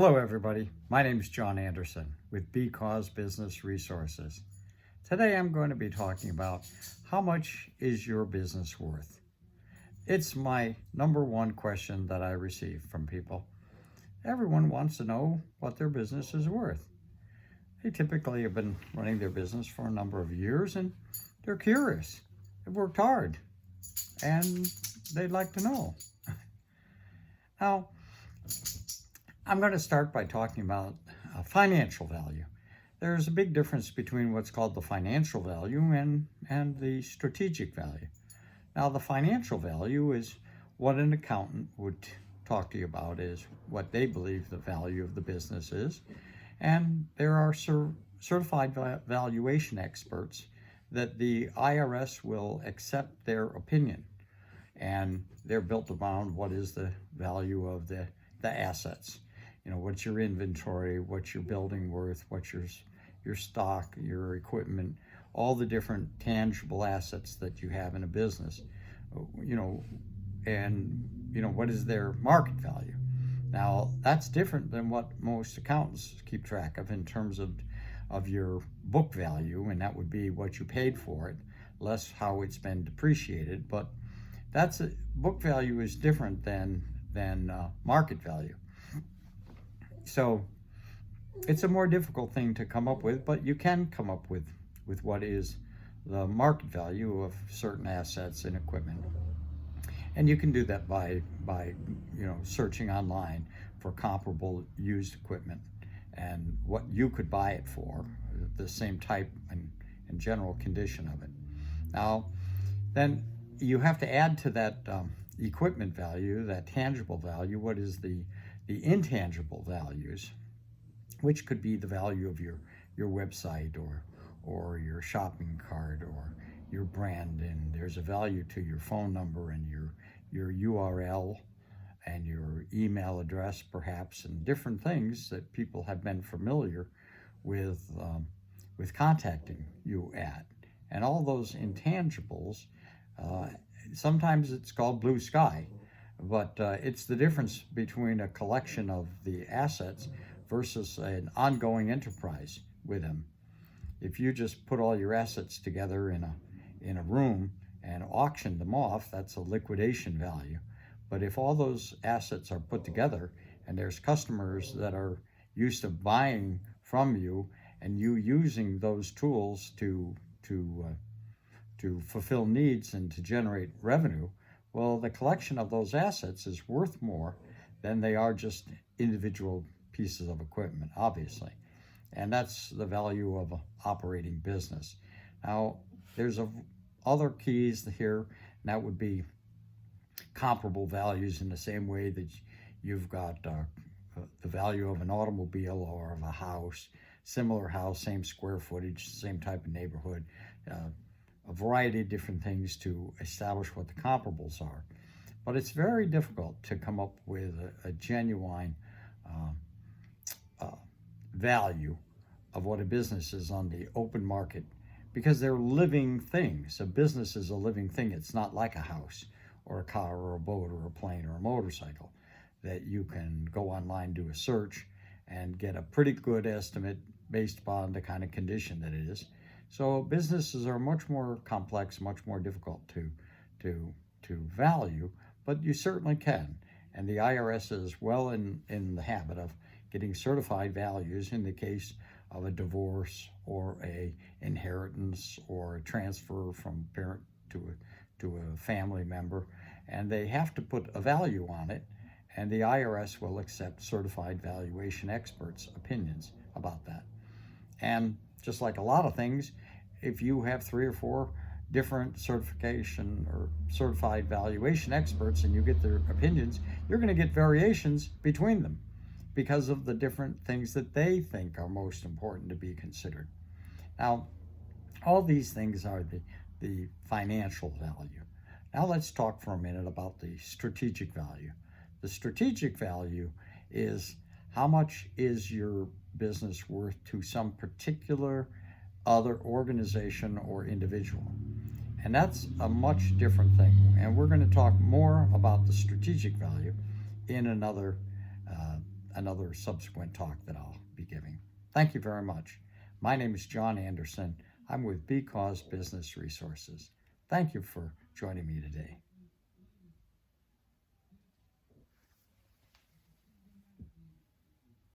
Hello, everybody. My name is John Anderson with Because Business Resources. Today, I'm going to be talking about how much is your business worth? It's my number one question that I receive from people. Everyone wants to know what their business is worth. They typically have been running their business for a number of years and they're curious. They've worked hard and they'd like to know. Now, I'm going to start by talking about financial value. There's a big difference between what's called the financial value and the strategic value. Now, the financial value is what an accountant would talk to you about, is what they believe the value of the business is. And there are certified valuation experts that the IRS will accept their opinion. And they're built around what is the value of the assets. You know, what's your inventory, what's your building worth, what's your stock, your equipment, all the different tangible assets that you have in a business, and what is their market value. Now, that's different than what most accountants keep track of in terms of your book value, and that would be what you paid for it, less how it's been depreciated. But book value is different than market value. So it's a more difficult thing to come up with, but you can come up with what is the market value of certain assets and equipment. And you can do that by searching online for comparable used equipment and what you could buy it for, the same type and general condition of it. Now, then you have to add to that equipment value, that tangible value, what is the intangible values, which could be the value of your website or your shopping cart or your brand. And there's a value to your phone number and your URL and your email address, perhaps, and different things that people have been familiar with contacting you at. And all those intangibles, sometimes it's called blue sky. But it's the difference between a collection of the assets versus an ongoing enterprise with them. If you just put all your assets together in a room and auction them off, that's a liquidation value. But if all those assets are put together and there's customers that are used to buying from you and you using those tools to fulfill needs and to generate revenue, well, the collection of those assets is worth more than they are just individual pieces of equipment, obviously. And that's the value of an operating business. Now, there's other keys here, and that would be comparable values in the same way that you've got the value of an automobile or of a house, similar house, same square footage, same type of neighborhood, a variety of different things to establish what the comparables are. But it's very difficult to come up with a genuine value of what a business is on the open market, because they're living things. A business is a living thing. It's not like a house or a car or a boat or a plane or a motorcycle that you can go online, do a search, and get a pretty good estimate based upon the kind of condition that it is. So businesses are much more complex, much more difficult to value, but you certainly can. And the IRS is well in the habit of getting certified values in the case of a divorce or a inheritance or a transfer from parent to a family member. And they have to put a value on it, and the IRS will accept certified valuation experts' opinions about that. And just like a lot of things, if you have 3 or 4 different certification or certified valuation experts and you get their opinions, you're going to get variations between them because of the different things that they think are most important to be considered. Now, all these things are the financial value. Now let's talk for a minute about the strategic value. The strategic value is how much is your business worth to some particular other organization or individual. And that's a much different thing. And we're going to talk more about the strategic value in another another subsequent talk that I'll be giving. Thank you very much. My name is John Anderson. I'm with Because Business Resources. Thank you for joining me today.